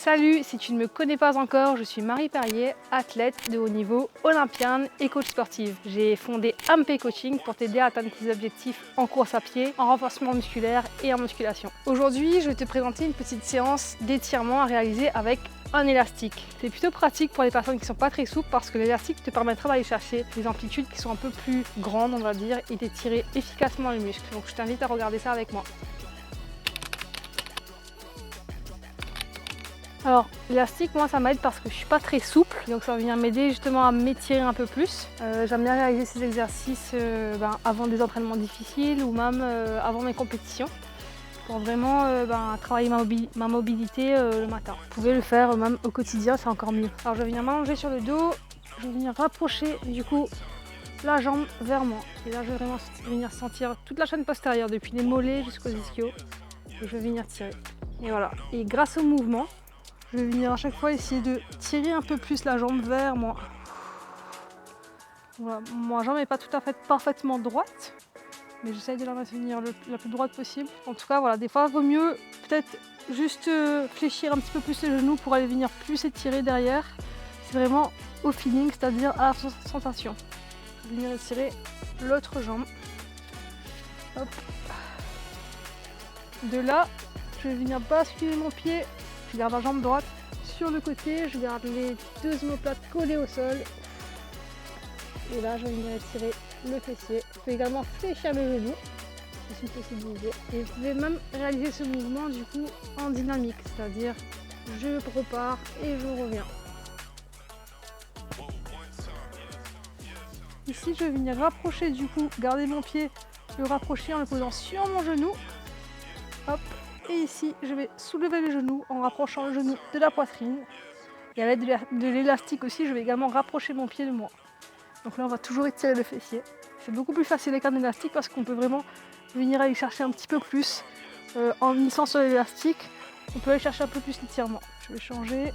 Salut, si tu ne me connais pas encore, je suis Marie Perrier, athlète de haut niveau, olympienne et coach sportive. J'ai fondé AMP Coaching pour t'aider à atteindre tes objectifs en course à pied, en renforcement musculaire et en musculation. Aujourd'hui, je vais te présenter une petite séance d'étirement à réaliser avec un élastique. C'est plutôt pratique pour les personnes qui ne sont pas très souples parce que l'élastique te permettra d'aller chercher des amplitudes qui sont un peu plus grandes, on va dire, et d'étirer efficacement les muscles. Donc je t'invite à regarder ça avec moi. Alors l'élastique, moi ça m'aide parce que je suis pas très souple, donc ça va venir m'aider justement à m'étirer un peu plus. J'aime bien réaliser ces exercices avant des entraînements difficiles ou même avant mes compétitions pour vraiment travailler ma mobilité le matin. Vous pouvez le faire même au quotidien, c'est encore mieux. Alors je vais venir m'allonger sur le dos, je vais venir rapprocher du coup la jambe vers moi. Et là je vais vraiment venir sentir toute la chaîne postérieure depuis les mollets jusqu'aux ischios. Et je vais venir tirer. Et voilà. Et grâce au mouvement, je vais venir à chaque fois essayer de tirer un peu plus la jambe vers moi. Voilà. Ma jambe n'est pas tout à fait parfaitement droite, mais j'essaye de la maintenir la plus droite possible. En tout cas, voilà, des fois, il vaut mieux peut-être juste fléchir un petit peu plus les genoux pour aller venir plus étirer derrière. C'est vraiment au feeling, c'est-à-dire à la sensation. Je vais venir étirer l'autre jambe. Hop. De là, je vais venir basculer mon pied. Je garde la jambe droite sur le côté, je garde les deux omoplates collées au sol. Et là, je vais venir étirer le fessier. Je peux également fléchir mes genoux, c'est une possibilité. Et vous pouvez même réaliser ce mouvement du coup en dynamique, c'est-à-dire je repars et je reviens. Ici, je vais venir rapprocher du coup, garder mon pied, le rapprocher en le posant sur mon genou. Hop. Et ici, je vais soulever les genoux en rapprochant le genou de la poitrine. Et à l'aide de l'élastique aussi, je vais également rapprocher mon pied de moi. Donc là, on va toujours étirer le fessier. C'est beaucoup plus facile avec un élastique parce qu'on peut vraiment venir aller chercher un petit peu plus. En glissant sur l'élastique, on peut aller chercher un peu plus l'étirement. Je vais changer.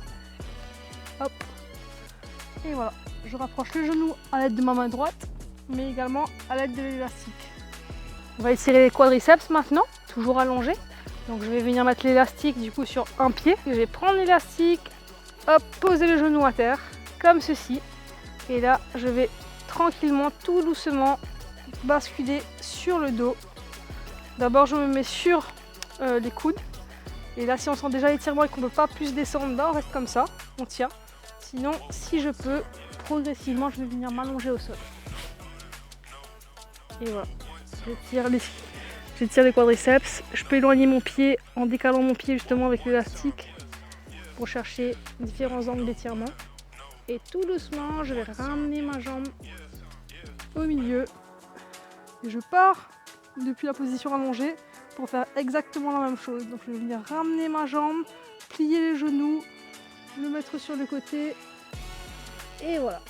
Hop. Et voilà. Je rapproche le genou à l'aide de ma main droite, mais également à l'aide de l'élastique. On va étirer les quadriceps maintenant, toujours allongés. Donc je vais venir mettre l'élastique du coup sur un pied. Je vais prendre l'élastique, hop, poser le genou à terre, comme ceci. Et là, je vais tranquillement, tout doucement, basculer sur le dos. D'abord, je me mets sur les coudes. Et là, si on sent déjà l'étirement et qu'on ne peut pas plus descendre, on reste comme ça, on tient. Sinon, si je peux, progressivement, je vais venir m'allonger au sol. Et voilà, j'étire les quadriceps, je peux éloigner mon pied en décalant mon pied justement avec l'élastique pour chercher différents angles d'étirement. Et tout doucement, je vais ramener ma jambe au milieu. Et je pars depuis la position allongée pour faire exactement la même chose. Donc je vais venir ramener ma jambe, plier les genoux, le mettre sur le côté. Et voilà.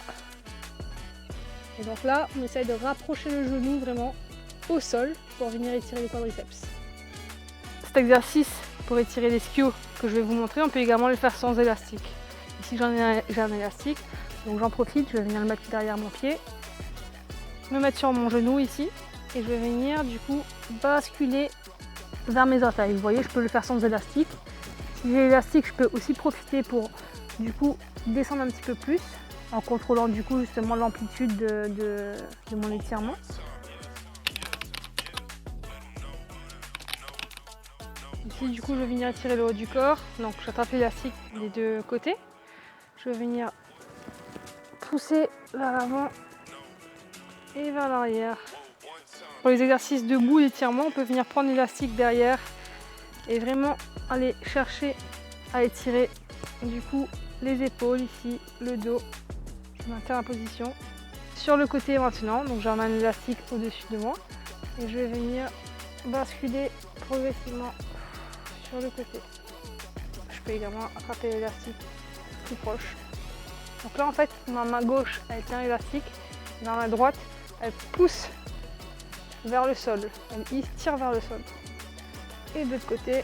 Et donc là, on essaye de rapprocher le genou vraiment au sol pour venir étirer les quadriceps. Cet exercice pour étirer les ischios que je vais vous montrer, on peut également le faire sans élastique. Ici j'ai un élastique, donc j'en profite, je vais venir le mettre derrière mon pied, me mettre sur mon genou ici, et je vais venir du coup basculer vers mes orteils. Vous voyez, je peux le faire sans élastique. Si j'ai l'élastique, je peux aussi profiter pour du coup descendre un petit peu plus, en contrôlant du coup justement l'amplitude de mon étirement. Ici du coup je vais venir étirer le haut du corps, donc j'attrape l'élastique des deux côtés. Je vais venir pousser vers l'avant et vers l'arrière. Pour les exercices debout d'étirement, on peut venir prendre l'élastique derrière et vraiment aller chercher à étirer du coup les épaules ici, le dos. Je maintiens la position. Sur le côté maintenant, donc j'emmène l'élastique au-dessus de moi et je vais venir basculer progressivement sur le côté. Je peux également attraper l'élastique plus proche. Donc là en fait, ma main gauche elle tient l'élastique, ma main droite elle pousse vers le sol, elle tire vers le sol. Et de l'autre côté,